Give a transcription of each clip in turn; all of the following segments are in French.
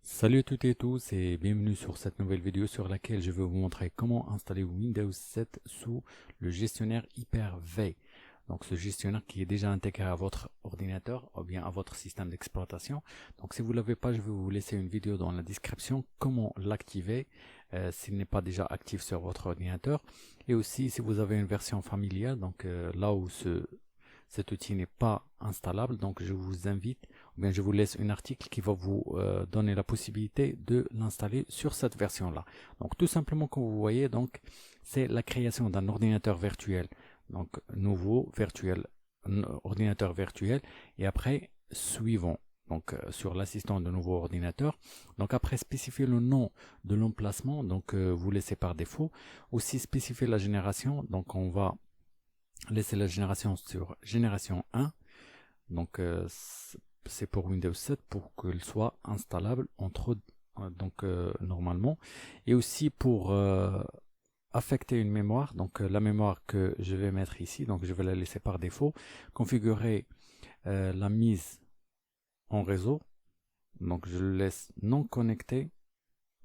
Salut à toutes et tous et bienvenue sur cette nouvelle vidéo sur laquelle je vais vous montrer comment installer Windows 7 sous le gestionnaire Hyper-V. Donc ce gestionnaire qui est déjà intégré à votre ordinateur ou bien à votre système d'exploitation. Donc si vous ne l'avez pas, je vais vous laisser une vidéo dans la description comment l'activer s'il n'est pas déjà actif sur votre ordinateur. Et aussi si vous avez une version familiale, donc là où cet outil n'est pas installable, donc je vous invite, ou bien je vous laisse un article qui va vous donner la possibilité de l'installer sur cette version-là. Donc tout simplement, comme vous voyez, donc c'est la création d'un ordinateur virtuel, donc nouveau, virtuel, ordinateur virtuel, et après suivant. Donc sur l'assistant de nouveau ordinateur. Donc après spécifier le nom de l'emplacement, donc vous laissez par défaut. Aussi spécifier la génération, donc on va laisser la génération sur génération 1. Donc c'est pour Windows 7 pour qu'elle soit installable normalement. Et aussi pour affecter une mémoire, donc la mémoire que je vais mettre ici, donc je vais la laisser par défaut. Configurer la mise en réseau, donc je le laisse non connecté,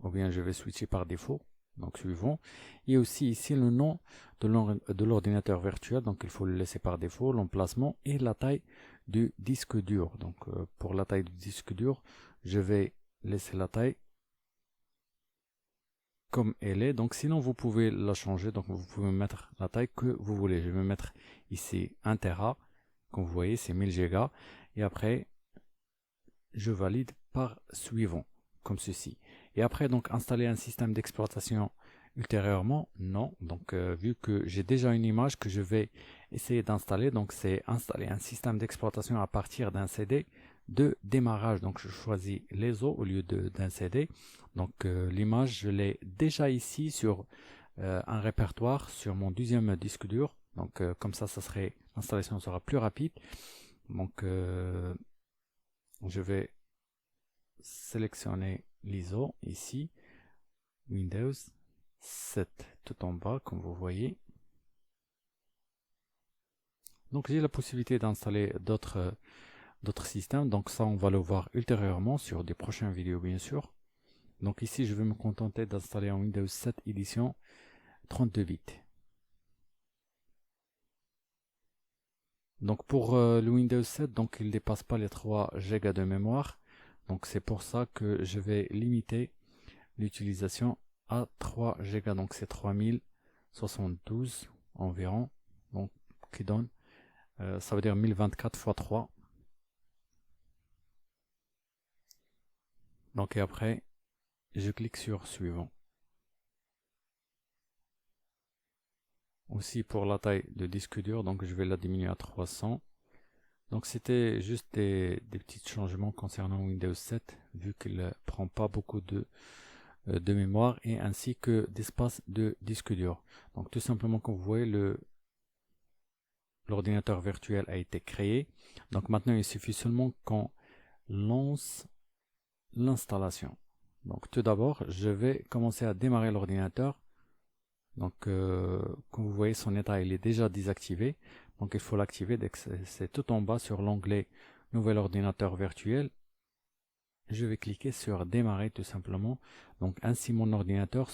ou bien je vais switcher par défaut. Donc suivant. Et aussi ici le nom de l'ordinateur virtuel, donc il faut le laisser par défaut, l'emplacement et la taille du disque dur. Donc pour la taille du disque dur, je vais laisser la taille comme elle est. Donc sinon vous pouvez la changer, donc vous pouvez mettre la taille que vous voulez. Je vais mettre ici 1 Tera, comme vous voyez c'est 1000 Go. Et après je valide par suivant, comme ceci. Et après, donc, installer un système d'exploitation ultérieurement, non. Donc, vu que j'ai déjà une image que je vais essayer d'installer, donc c'est installer un système d'exploitation à partir d'un CD de démarrage. Donc, je choisis l'ISO au lieu d'un CD. Donc, l'image, je l'ai déjà ici sur un répertoire sur mon deuxième disque dur. Donc, comme ça l'installation sera plus rapide. Donc, je vais sélectionner l'ISO ici, Windows 7 tout en bas comme vous voyez. Donc j'ai la possibilité d'installer d'autres systèmes, donc ça on va le voir ultérieurement sur des prochaines vidéos bien sûr. Donc ici je vais me contenter d'installer en Windows 7 édition 32 bits. Donc pour le Windows 7, donc il ne dépasse pas les 3 Go de mémoire. Donc c'est pour ça que je vais limiter l'utilisation à 3 Go. Donc c'est 3072 environ. Donc qui donne, ça veut dire 1024 x 3. Donc et après, je clique sur suivant. Aussi pour la taille de disque dur, donc je vais la diminuer à 300. Donc c'était juste des petits changements concernant Windows 7, vu qu'il ne prend pas beaucoup de mémoire et ainsi que d'espace de disque dur. Donc tout simplement, comme vous voyez, l'ordinateur virtuel a été créé. Donc maintenant, il suffit seulement qu'on lance l'installation. Donc tout d'abord, je vais commencer à démarrer l'ordinateur. Donc comme vous voyez, son état il est déjà désactivé. Donc il faut l'activer dès que c'est tout en bas sur l'onglet Nouvel ordinateur virtuel. Je vais cliquer sur démarrer tout simplement. Donc ainsi mon ordinateur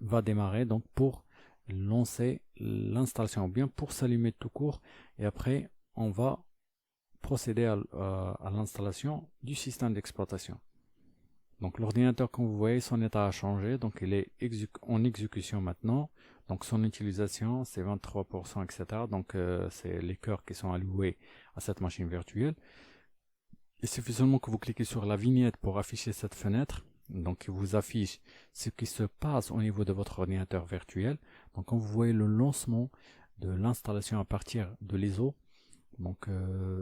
va démarrer donc pour lancer l'installation ou bien pour s'allumer tout court. Et après on va procéder à l'installation du système d'exploitation. Donc l'ordinateur, comme vous voyez, son état a changé, donc il est en exécution maintenant. Donc son utilisation, c'est 23%, etc. Donc c'est les cœurs qui sont alloués à cette machine virtuelle. Il suffit seulement que vous cliquez sur la vignette pour afficher cette fenêtre. Donc il vous affiche ce qui se passe au niveau de votre ordinateur virtuel. Donc quand vous voyez le lancement de l'installation à partir de l'ISO, donc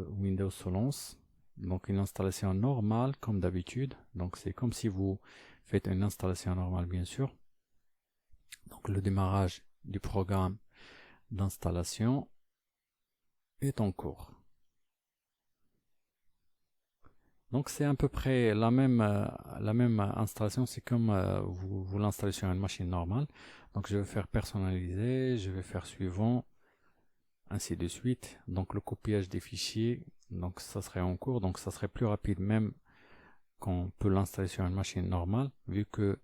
Windows se lance. Donc une installation normale comme d'habitude. Donc c'est comme si vous faites une installation normale bien sûr. Donc le démarrage du programme d'installation est en cours. Donc c'est à peu près la même installation, c'est comme vous l'installez sur une machine normale. Donc je vais faire personnaliser, je vais faire suivant, ainsi de suite. Donc le copiage des fichiers, donc ça serait en cours, donc ça serait plus rapide même qu'on peut l'installer sur une machine normale, vu que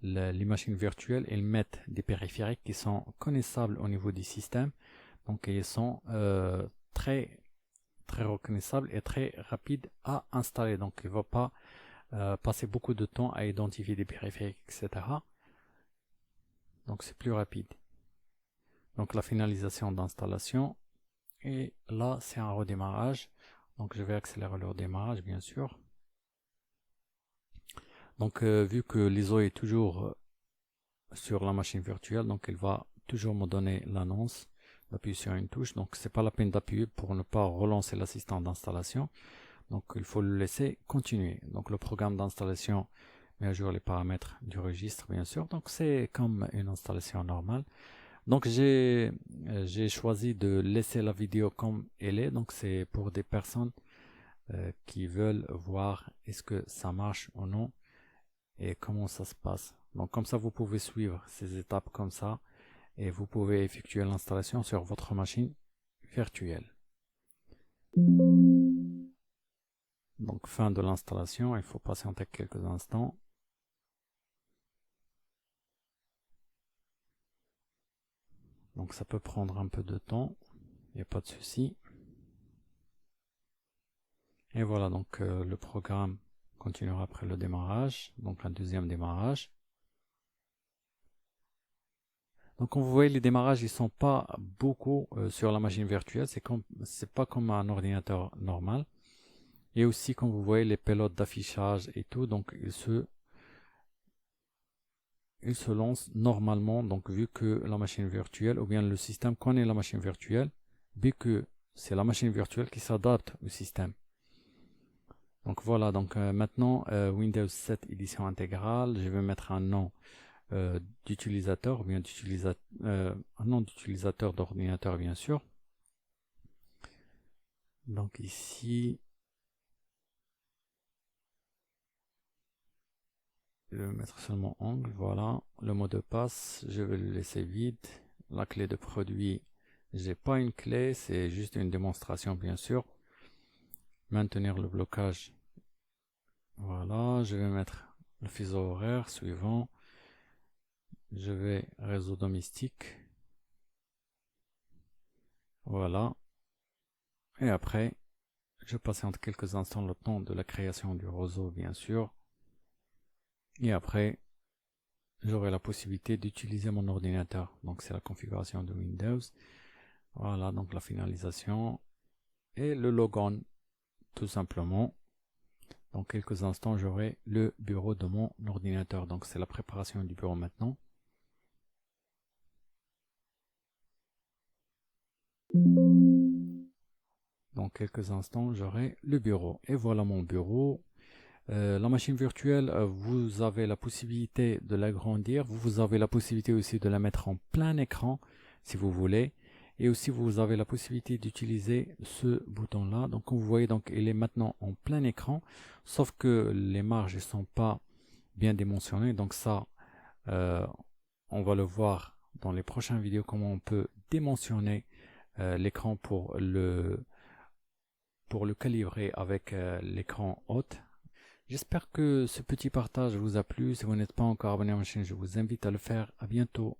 les machines virtuelles, elles mettent des périphériques qui sont connaissables au niveau du système. Donc, ils sont très reconnaissables et très rapides à installer. Donc, il ne va pas passer beaucoup de temps à identifier des périphériques, etc. Donc, c'est plus rapide. Donc, la finalisation d'installation. Et là, c'est un redémarrage. Donc, je vais accélérer le redémarrage, bien sûr. Donc, vu que l'ISO est toujours sur la machine virtuelle, donc il va toujours me donner l'annonce d'appuyer sur une touche. Donc, c'est pas la peine d'appuyer pour ne pas relancer l'assistant d'installation. Donc, il faut le laisser continuer. Donc, le programme d'installation met à jour les paramètres du registre, bien sûr. Donc, c'est comme une installation normale. Donc, j'ai choisi de laisser la vidéo comme elle est. Donc, c'est pour des personnes qui veulent voir est-ce que ça marche ou non et comment ça se passe. Donc, comme ça, vous pouvez suivre ces étapes comme ça et vous pouvez effectuer l'installation sur votre machine virtuelle. Donc, fin de l'installation, il faut patienter quelques instants. Donc, ça peut prendre un peu de temps, il n'y a pas de souci. Et voilà, donc le programme continuera après le démarrage, donc un deuxième démarrage. Donc, comme vous voyez, les démarrages, ils sont pas beaucoup sur la machine virtuelle, c'est pas comme un ordinateur normal. Et aussi, comme vous voyez, les pilotes d'affichage et tout, donc ils se lancent normalement, donc vu que la machine virtuelle, ou bien le système connaît la machine virtuelle, vu que c'est la machine virtuelle qui s'adapte au système. Donc voilà, donc maintenant Windows 7 édition intégrale, je vais mettre un nom d'utilisateur, ou bien un nom d'utilisateur d'ordinateur, bien sûr. Donc ici, je vais mettre seulement angle, voilà. Le mot de passe, je vais le laisser vide. La clé de produit, j'ai pas une clé, c'est juste une démonstration, bien sûr. Maintenir le blocage, voilà. Je vais mettre le fuseau horaire suivant. Je vais réseau domestique, voilà. Et après, je patiente quelques instants le temps de la création du réseau, bien sûr. Et après, j'aurai la possibilité d'utiliser mon ordinateur. Donc, c'est la configuration de Windows. Voilà, donc la finalisation et le logon, tout simplement. Dans quelques instants, j'aurai le bureau de mon ordinateur. Donc, c'est la préparation du bureau maintenant. Dans quelques instants, j'aurai le bureau. Et voilà mon bureau. La machine virtuelle, vous avez la possibilité de l'agrandir. Vous avez la possibilité aussi de la mettre en plein écran, si vous voulez. Et aussi, vous avez la possibilité d'utiliser ce bouton-là. Donc, comme vous voyez, donc, il est maintenant en plein écran. Sauf que les marges ne sont pas bien dimensionnées. Donc, ça, on va le voir dans les prochaines vidéos, comment on peut dimensionner l'écran pour le calibrer avec l'écran haute. J'espère que ce petit partage vous a plu. Si vous n'êtes pas encore abonné à ma chaîne, je vous invite à le faire. À bientôt.